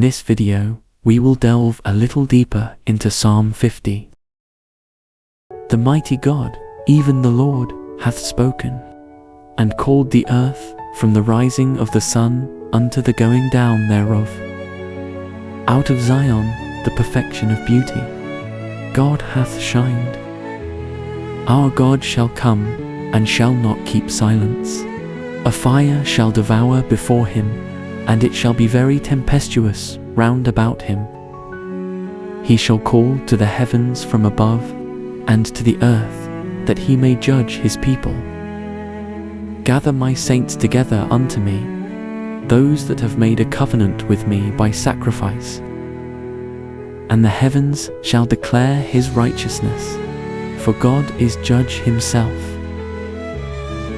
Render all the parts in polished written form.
this video, we will delve a little deeper into Psalm 50. The mighty God, even the Lord, hath spoken, and called the earth from the rising of the sun unto the going down thereof. Out of Zion, the perfection of beauty, God hath shined. Our God shall come, and shall not keep silence. A fire shall devour before him, and it shall be very tempestuous round about him. He shall call to the heavens from above, and to the earth, that he may judge his people. Gather my saints together unto me, those that have made a covenant with me by sacrifice. And the heavens shall declare his righteousness, for God is judge himself.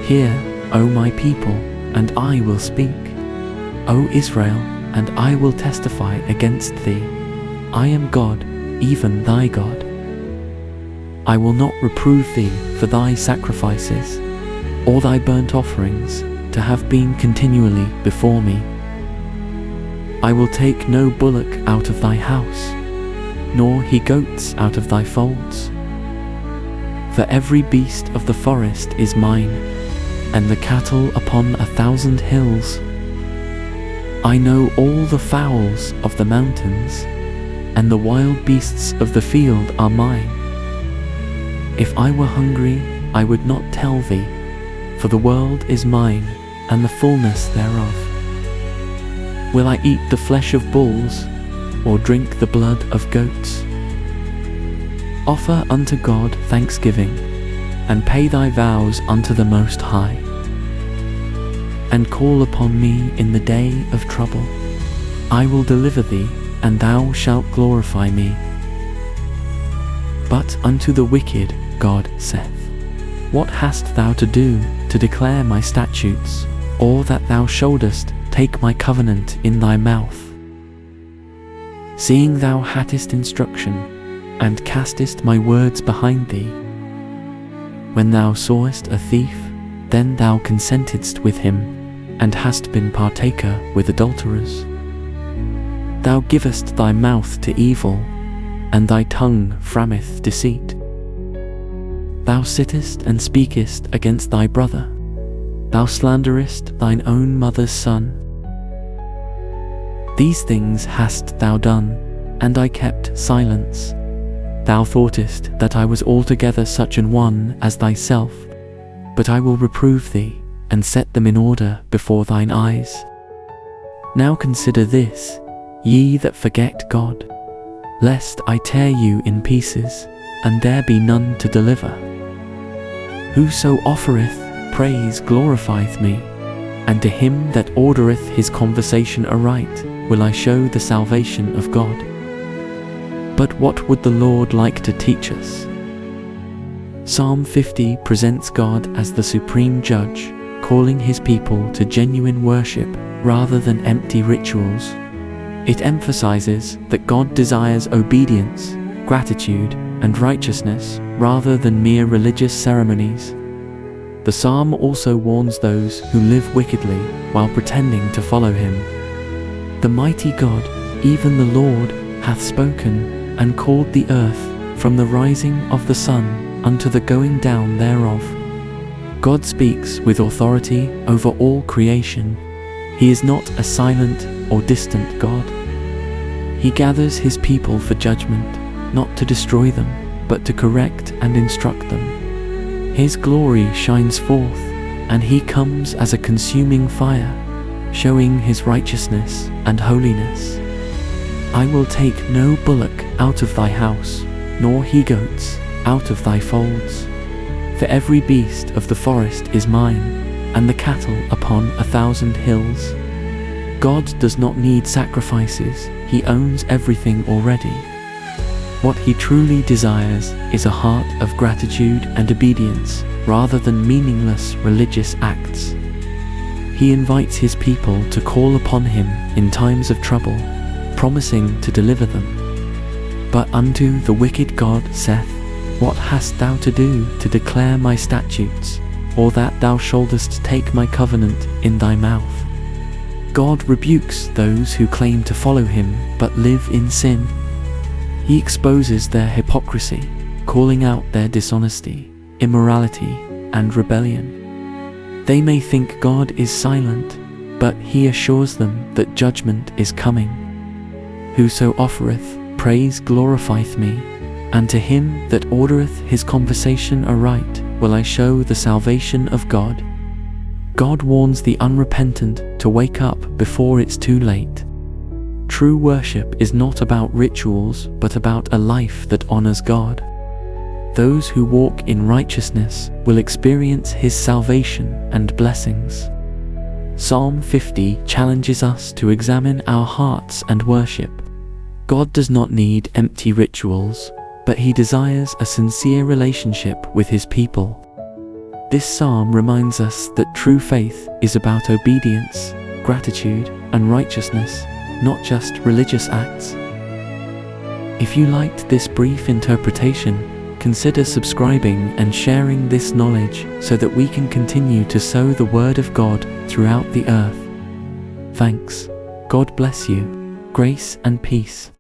Hear, O my people, and I will speak. O Israel, and I will testify against thee. I am God, even thy God. I will not reprove thee for thy sacrifices, or thy burnt offerings, to have been continually before me. I will take no bullock out of thy house, nor he goats out of thy folds. For every beast of the forest is mine, and the cattle upon 1,000 hills. I know all the fowls of the mountains, and the wild beasts of the field are mine. If I were hungry, I would not tell thee, for the world is mine, and the fullness thereof. Will I eat the flesh of bulls, or drink the blood of goats? Offer unto God thanksgiving, and pay thy vows unto the Most High. And call upon me in the day of trouble. I will deliver thee, and thou shalt glorify me. But unto the wicked God saith, What hast thou to do to declare my statutes, or that thou shouldest take my covenant in thy mouth? Seeing thou hadst instruction, and castest my words behind thee. When thou sawest a thief, then thou consentedst with him, and hast been partaker with adulterers. Thou givest thy mouth to evil, and thy tongue frameth deceit. Thou sittest and speakest against thy brother. Thou slanderest thine own mother's son. These things hast thou done, and I kept silence. Thou thoughtest that I was altogether such an one as thyself, but I will reprove thee, and set them in order before thine eyes. Now consider this, ye that forget God, lest I tear you in pieces, and there be none to deliver. Whoso offereth praise glorifieth me, and to him that ordereth his conversation aright will I show the salvation of God. But what would the Lord like to teach us? Psalm 50 presents God as the supreme judge, calling his people to genuine worship rather than empty rituals. It emphasizes that God desires obedience, gratitude, and righteousness rather than mere religious ceremonies. The psalm also warns those who live wickedly while pretending to follow him. The mighty God, even the Lord, hath spoken, and called the earth from the rising of the sun unto the going down thereof. God speaks with authority over all creation. He is not a silent or distant God. He gathers his people for judgment, not to destroy them, but to correct and instruct them. His glory shines forth, and he comes as a consuming fire, showing his righteousness and holiness. I will take no bullock out of thy house, nor he-goats out of thy folds. For every beast of the forest is mine, and the cattle upon 1,000 hills. God does not need sacrifices, he owns everything already. What he truly desires is a heart of gratitude and obedience, rather than meaningless religious acts. He invites his people to call upon him in times of trouble, promising to deliver them. But unto the wicked God saith, What hast thou to do to declare my statutes, or that thou shouldest take my covenant in thy mouth? God rebukes those who claim to follow him but live in sin. He exposes their hypocrisy, calling out their dishonesty, immorality, and rebellion. They may think God is silent, but he assures them that judgment is coming. Whoso offereth praise glorifieth me, and to him that ordereth his conversation aright will I show the salvation of God. God warns the unrepentant to wake up before it's too late. True worship is not about rituals, but about a life that honors God. Those who walk in righteousness will experience his salvation and blessings. Psalm 50 challenges us to examine our hearts and worship. God does not need empty rituals, but he desires a sincere relationship with his people. This psalm reminds us that true faith is about obedience, gratitude, and righteousness, not just religious acts. If you liked this brief interpretation, consider subscribing and sharing this knowledge so that we can continue to sow the word of God throughout the earth. Thanks. God bless you. Grace and peace.